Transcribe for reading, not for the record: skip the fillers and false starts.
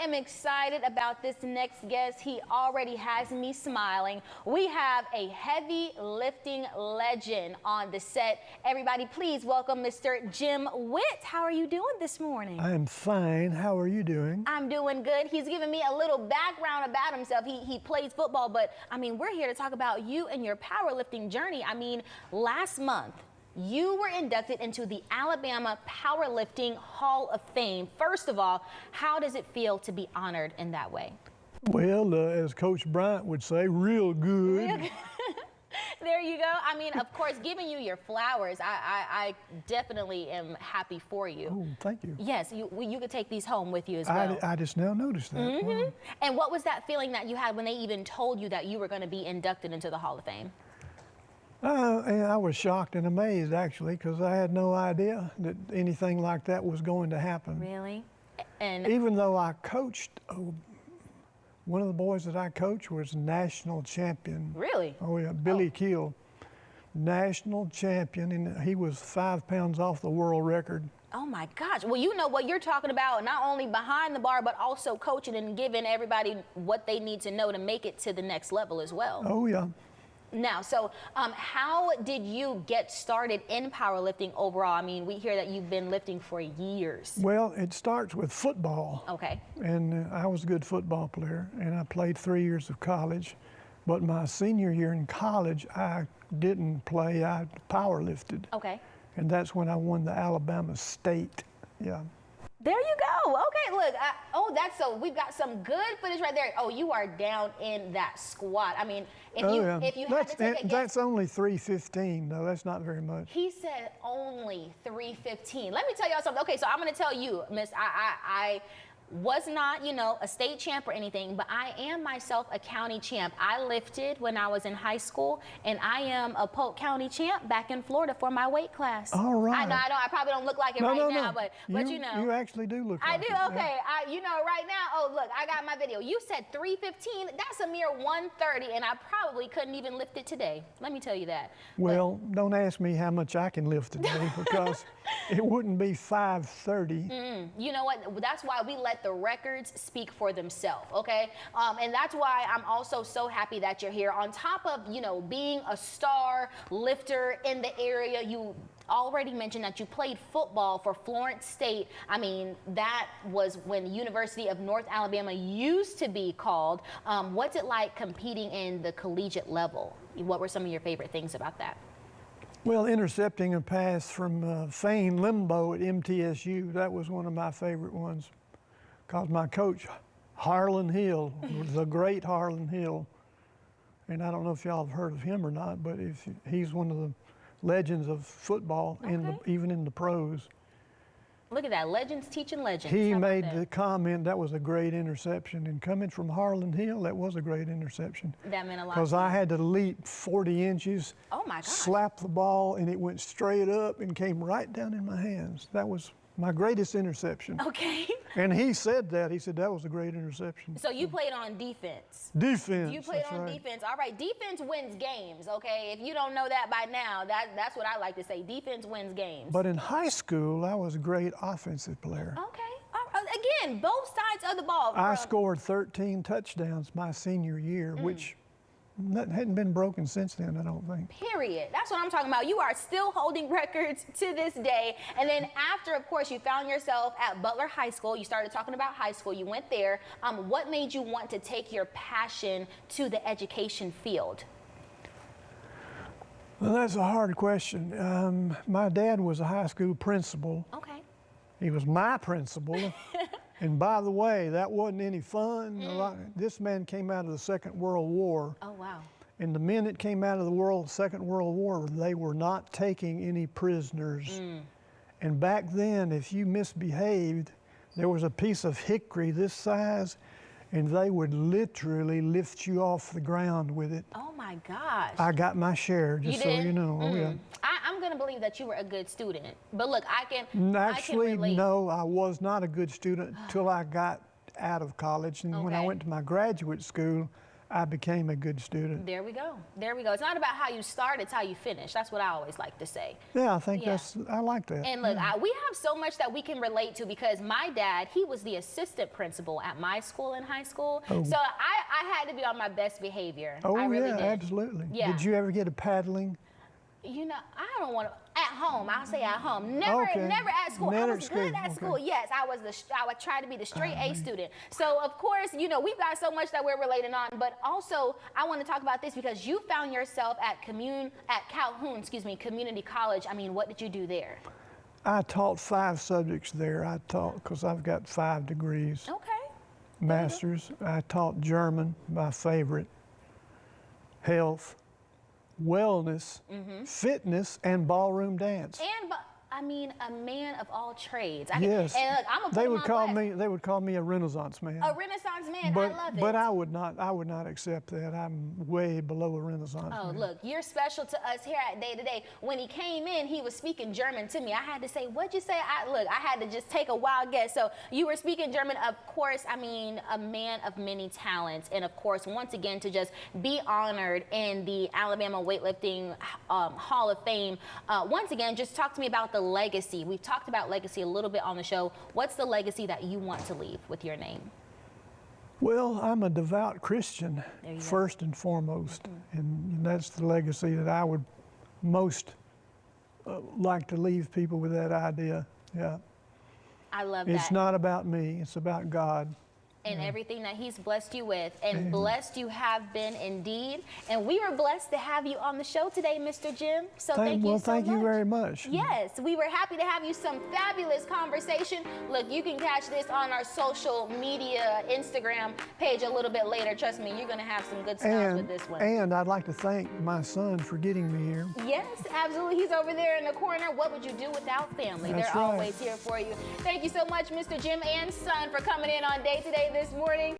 am excited about this next guest. He already has me smiling. We have a heavy lifting legend on the set. Everybody, please welcome Mr. Jim Witt. How are you doing this morning? I am fine. How are you doing? I'm doing good. He's giving me a little background about himself. He plays football, but I mean, we're here to talk about you and your powerlifting journey. I mean, last month, you were inducted into the Alabama Powerlifting Hall of Fame. First of all, how does it feel to be honored in that way? Well, as Coach Bryant would say, real good. There you go. I mean, of course, giving you your flowers, I definitely am happy for you. Oh, thank you. Yes, you could take these home with you as well. I just now noticed that. Wow. And what was that feeling that you had when they even told you that you were going to be inducted into the Hall of Fame? And I was shocked and amazed, actually, because I had no idea that anything like that was going to happen. Really? And even though I coached, one of the boys that I coached was national champion. Really? Oh, yeah, Billy Keel, national champion, and he was 5 pounds off the world record. Oh my gosh. Well, you know what you're talking about, not only behind the bar, but also coaching and giving everybody what they need to know to make it to the next level as well. Oh, yeah. Now, so how did you get started in powerlifting overall? I mean, we hear that you've been lifting for years. Well, it starts with football. Okay. And I was a good football player, and I played 3 years of college. But my senior year in college, I didn't play, I powerlifted. Okay. And that's when I won the Alabama State, yeah. There you go. Okay, look. We've got some good footage right there. Oh, you are down in that squat. I mean, if you had to take a guess. That's only 315, though. That's not very much. He said only 315. Let me tell y'all something. Okay, so I'm going to tell you, Miss, I was not, you know, a state champ or anything, but I am myself a county champ. I lifted when I was in high school, and I am a Polk County champ back in Florida for my weight class. All right. I know, I probably don't look like it now, but you know. You actually do look like it. I do, okay. Yeah. You know, right now, oh, look, I got my video. You said 315. That's a mere 130, and I probably couldn't even lift it today. Let me tell you that. Well, don't ask me how much I can lift today, because it wouldn't be 530. You know what? That's why we let the records speak for themselves, okay? And that's why I'm also so happy that you're here. On top of, you know, being a star lifter in the area, you already mentioned that you played football for Florence State. I mean, that was when University of North Alabama used to be called. What's it like competing in the collegiate level? What were some of your favorite things about that? Well, intercepting a pass from Fane Limbo at MTSU, that was one of my favorite ones, because my coach, Harlan Hill, the great Harlan Hill, and I don't know if y'all have heard of him or not, but he's one of the legends of football, even in the pros. Look at that, legends teaching legends. He made the comment, that was a great interception, and coming from Harlan Hill, that was a great interception. That meant a lot. Because I had to leap 40 inches, oh my gosh, slap the ball, and it went straight up and came right down in my hands. That was my greatest interception. Okay. And he said that. He said that was a great interception. So you played on defense. Defense. You played on defense. All right. Defense wins games, okay? If you don't know that by now, that's what I like to say. Defense wins games. But in high school, I was a great offensive player. Okay. Again, both sides of the ball. I scored 13 touchdowns my senior year, which hadn't been broken since then, I don't think. Period. That's what I'm talking about. You are still holding records to this day. And then after, of course, you found yourself at Butler High School. You started talking about high school. You went there. What made you want to take your passion to the education field? Well, that's a hard question. My dad was a high school principal. Okay. He was my principal. And by the way, that wasn't any fun. This man came out of the Second World War. Oh, wow. And the men that came out of the Second World War, they were not taking any prisoners. And back then, if you misbehaved, there was a piece of hickory this size, and they would literally lift you off the ground with it. Oh my gosh. I got my share, just so you know. Oh, yeah. I'm going to believe that you were a good student. But look, Actually, no, I was not a good student until I got out of college. And when I went to my graduate school, I became a good student. There we go. There we go. It's not about how you start, it's how you finish. That's what I always like to say. Yeah, I think Yeah. I like that. And look, we have so much that we can relate to because my dad, he was the assistant principal at my school in high school. Oh. So I had to be on my best behavior. Oh, I really yeah, did. absolutely. Yeah. Did you ever get a paddling? You know, I don't want to. At home, I'll say at home. Never, Okay. never at school. Never I was at good school, at okay. school. Yes, I would try to be the straight A student. So of course, you know, we've got so much that we're relating on. But also, I want to talk about this because you found yourself at Calhoun, Community College. I mean, what did you do there? I taught 5 subjects there. I taught, because I've got 5 degrees, Okay. masters. I taught German, my favorite, health, wellness, fitness, and ballroom dance. And I mean, a man of all trades. Yes. And look, I'm gonna put They him would on call blast. me. They would call me a Renaissance man. A Renaissance man. But I love it. but I would not accept that. I'm way below a Renaissance Oh, man. look, you're special to us here at Day to Day. When he came in, he was speaking German to me. I had to say, what'd you say? I had to just take a wild guess. So you were speaking German, of course. I mean, a man of many talents. And of course, once again, to just be honored in the Alabama Weightlifting Hall of Fame. Once again, just talk to me about the legacy. We've talked about legacy a little bit on the show. What's the legacy that you want to leave with your name? Well, I'm a devout Christian, There you go. first and foremost, and that's the legacy that I would most like to leave people with, that idea. Yeah, I love it's that. not about me; it's about God. And everything that he's blessed you with. And blessed you have been indeed. And we were blessed to have you on the show today, Mr. Jim. So thank you so Thank much. you very much. Yes, we were happy to have you. Some fabulous conversation. Look, you can catch this on our social media Instagram page a little bit later. Trust me, you're going to have some good smiles with this one. And I'd like to thank my son for getting me here. Yes, absolutely. He's over there in the corner. What would you do without family? That's They're right. always here for you. Thank you so much, Mr. Jim and Son, for coming in on Day to Day this morning.